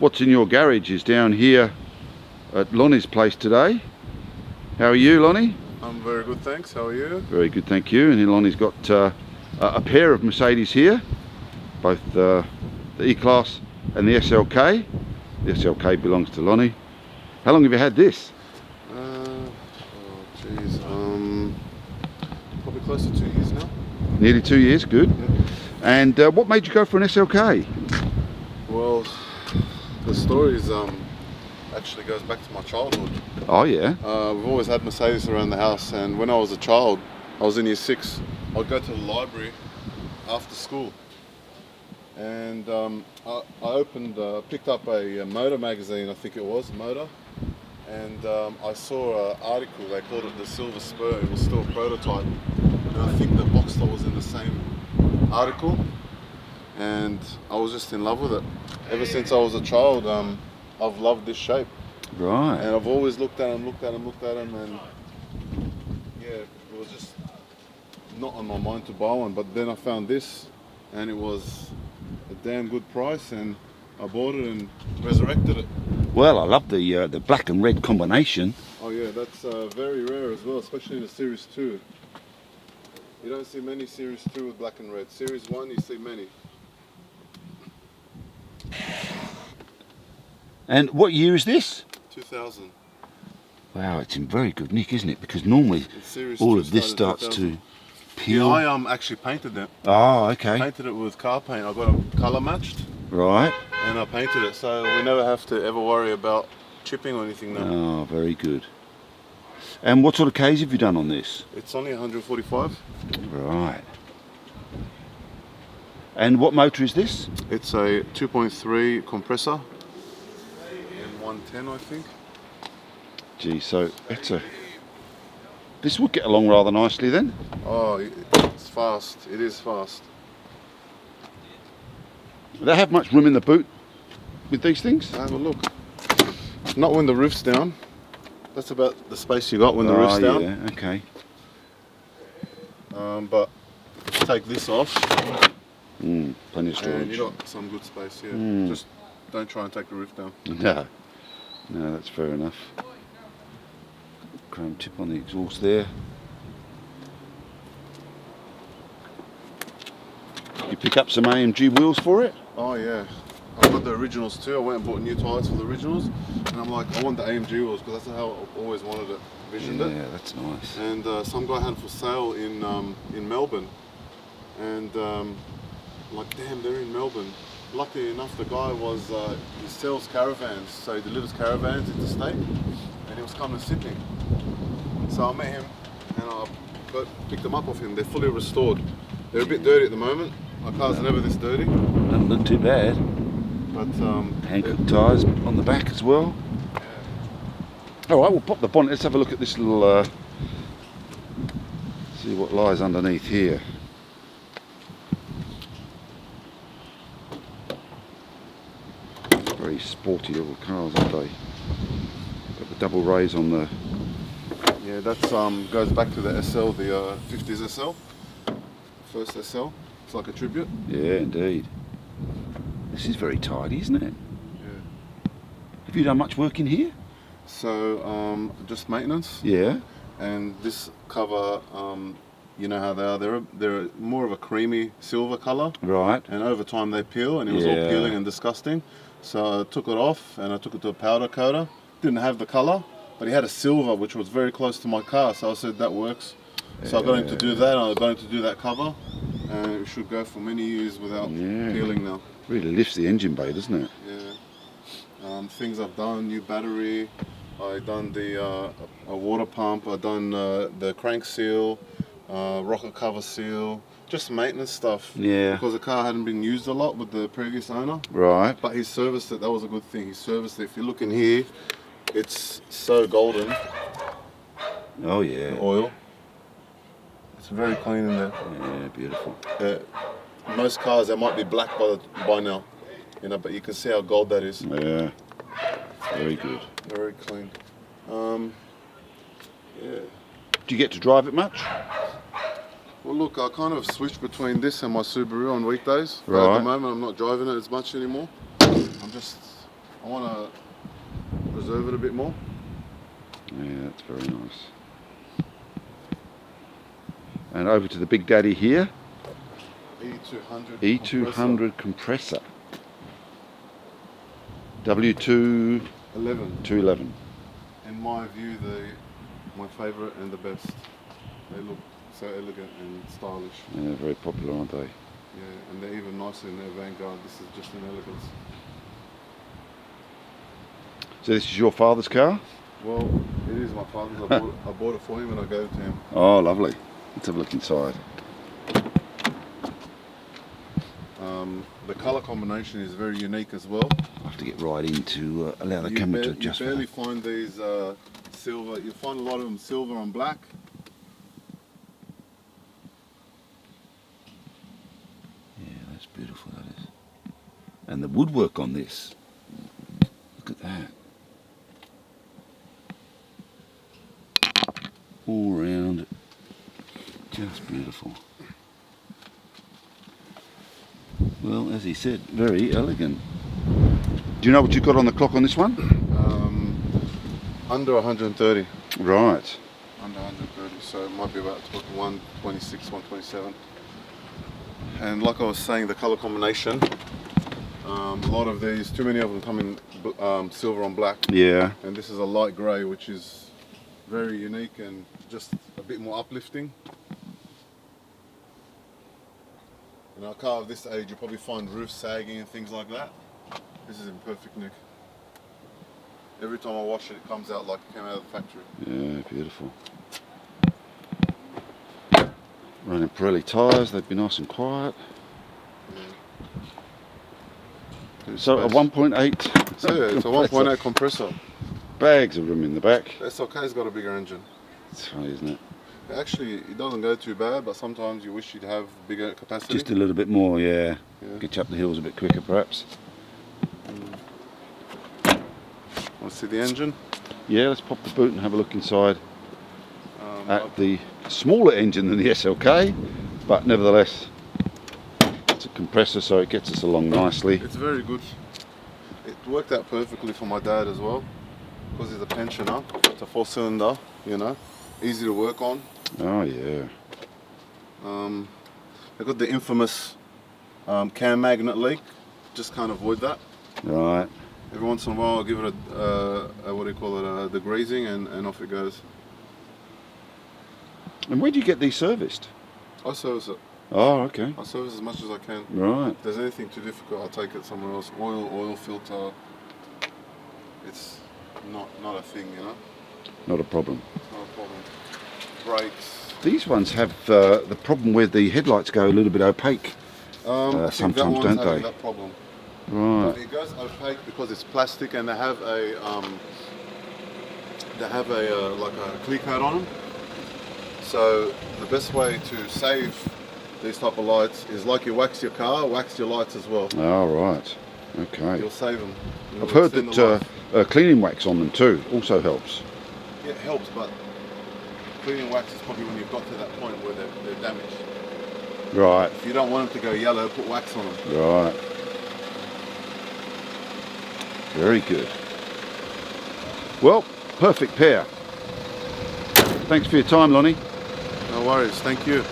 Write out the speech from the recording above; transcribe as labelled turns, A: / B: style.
A: What's in your garage is down here at Lonnie's place today. How are you, Lonnie?
B: I'm very good, thanks. How are you?
A: Very good, thank you. And Lonnie's got a pair of Mercedes here, both the E-Class and the SLK. The SLK belongs to Lonnie. How long have you had this?
B: Probably close to 2 years now.
A: Nearly 2 years, good.
B: Yeah.
A: And what made you go for an SLK?
B: Well, the story is actually goes back to my childhood.
A: Oh yeah.
B: We've always had Mercedes around the house, and when I was a child, I was in year 6. I'd go to the library after school, and I picked up a motor magazine, I think it was Motor, and I saw an article. They called it the Silver Spur. It was still a prototype, and I think the Boxster was in the same article, and I was just in love with it. Ever since I was a child, I've loved this shape.
A: Right.
B: And I've always looked at them, and yeah, it was just not on my mind to buy one. But then I found this, and it was a damn good price, and I bought it and resurrected it.
A: Well, I love the black and red combination.
B: Oh yeah, that's very rare as well, especially in the Series 2. You don't see many Series 2 with black and red. Series 1, you see many.
A: And what year is this?
B: 2000.
A: Wow, it's in very good nick, isn't it? Because normally all of this starts to peel.
B: Yeah, I actually painted it.
A: Oh, okay.
B: Painted it with car paint. I got them colour matched.
A: Right.
B: And I painted it, so we never have to ever worry about chipping or anything now.
A: Oh, very good. And what sort of Ks have you done on this?
B: It's only 145.
A: Right. And what motor is this?
B: It's a 2.3 compressor in 110, I think.
A: Gee, so this would get along rather nicely then.
B: Oh, it's fast. It is fast.
A: Do they have much room in the boot with these things?
B: Have a look. Not when the roof's down. That's about the space you got when the roof's down.
A: Yeah, okay.
B: But take this off.
A: Plenty of storage.
B: And you got some good space here. Just don't try and take the roof down.
A: No, that's fair enough. Chrome tip on the exhaust there. You pick up some AMG wheels for it?
B: Oh yeah. I've got the originals too. I went and bought new tyres for the originals, and I'm like, I want the AMG wheels because that's how I always wanted it, visioned it.
A: Yeah, that's nice.
B: And some guy had it for sale in Melbourne, and like, damn, they're in Melbourne. Luckily enough, the guy was he sells caravans, so he delivers caravans interstate, and he was coming to Sydney. So I met him, and I picked them up off him. They're fully restored. They're a bit dirty at the moment. My car's never this dirty.
A: Doesn't look too bad.
B: But
A: Hankook tyres on the back as well. All right, we'll pop the bonnet. Let's have a look at this little. See what lies underneath here. Very sporty little cars, aren't they? Got the double rays on the.
B: yeah, that's goes back to the SL, the 50s SL, first SL. It's like a tribute.
A: Yeah, indeed. This is very tidy, isn't it?
B: Yeah.
A: Have you done much work in here?
B: So just maintenance.
A: Yeah.
B: And this cover, you know how they are. They're more of a creamy silver colour.
A: Right.
B: And over time they peel, and it was all peeling and disgusting. So I took it off and I took it to a powder coater. Didn't have the colour, but he had a silver which was very close to my car. So I said that works. So I got him to do that. I got him to do that cover, and it should go for many years without peeling now.
A: Really lifts the engine bay, doesn't it?
B: Yeah. Things I've done: new battery. I done the a water pump. I done the crank seal, rocket cover seal. Just maintenance stuff.
A: Yeah.
B: Because the car hadn't been used a lot with the previous owner.
A: Right.
B: But he serviced it. That was a good thing. He serviced it. If you look in here, it's so golden.
A: Oh yeah.
B: The oil. It's very clean in there.
A: Yeah, beautiful.
B: Most cars, they might be black by now, you know, but you can see how gold that is.
A: Yeah. Very good.
B: Very clean. Yeah.
A: Do you get to drive it much?
B: Well, look, I kind of switch between this and my Subaru on weekdays. But
A: Right.
B: at the moment, I'm not driving it as much anymore. I'm just I want to preserve it a bit more.
A: Yeah, that's very nice. And over to the big daddy here.
B: E200.
A: E200 compressor. W2 211.
B: In my view, my favourite and the best. They look so elegant and stylish.
A: Yeah, very popular, aren't they?
B: Yeah, and they're even nicer in their Vanguard. This is just an elegance.
A: So this is your father's car?
B: Well, it is my father's. I bought it for him and I gave it to him.
A: Oh, lovely. Let's have a look inside.
B: The colour combination is very unique as well.
A: I have to get right in to allow the camera to adjust.
B: You barely find these silver. You find a lot of them silver and black.
A: Yeah, that's beautiful, that is. And the woodwork on this. Look at that. All round. Just beautiful. Well, as he said, very elegant. Do you know what you've got on the clock on this one?
B: Under 130.
A: Right.
B: Under 130, so it might be about 126, 127. And like I was saying, the colour combination, a lot of these, too many of them come in silver on black.
A: Yeah.
B: And this is a light grey, which is very unique and just a bit more uplifting. In a car of this age, you probably find roofs sagging and things like that. This is in perfect nick. Every time I wash it, it comes out like it came out of the factory.
A: Yeah, beautiful. Running Pirelli tyres, they'd be nice and quiet.
B: Yeah.
A: So a 1.8.
B: So yeah, it's a 1.8 compressor.
A: Bags of room in the back.
B: The SLK's got a bigger engine.
A: It's funny, isn't it?
B: Actually, it doesn't go too bad, but sometimes you wish you'd have bigger capacity.
A: Just a little bit more, yeah. Get you up the hills a bit quicker, perhaps.
B: Want to see the engine?
A: Yeah, let's pop the boot and have a look inside at the smaller engine than the SLK, but nevertheless, it's a compressor, so it gets us along nicely.
B: It's very good. It worked out perfectly for my dad as well, because he's a pensioner. It's a 4-cylinder, you know, easy to work on.
A: Oh yeah.
B: I got the infamous cam magnet leak. Just can't avoid that.
A: Right.
B: Every once in a while, I'll give it a what do you call it, the grazing, and off it goes.
A: And where do you get these serviced?
B: I service it.
A: Oh, okay.
B: I service as much as I can.
A: Right.
B: If there's anything too difficult, I'll take it somewhere else. Oil filter. It's not a thing, you know.
A: Not a problem.
B: Not a problem. Brakes.
A: These ones have the problem where the headlights go a little bit opaque.
B: I think
A: sometimes,
B: that one's
A: don't
B: having
A: they?
B: that problem.
A: Right.
B: It goes opaque because it's plastic, and they have a like a clear coat on them. So the best way to save these type of lights is like you wax your car, wax your lights as well.
A: Oh, right. Okay.
B: You'll save them.
A: I've heard that cleaning wax on them too also helps.
B: Yeah, it helps, but cleaning wax is probably when you've got to that point where they're damaged.
A: Right.
B: If you don't want them to go yellow, put wax on them.
A: Right. Very good. Well, perfect pair. Thanks for your time, Lonnie.
B: No worries, thank you.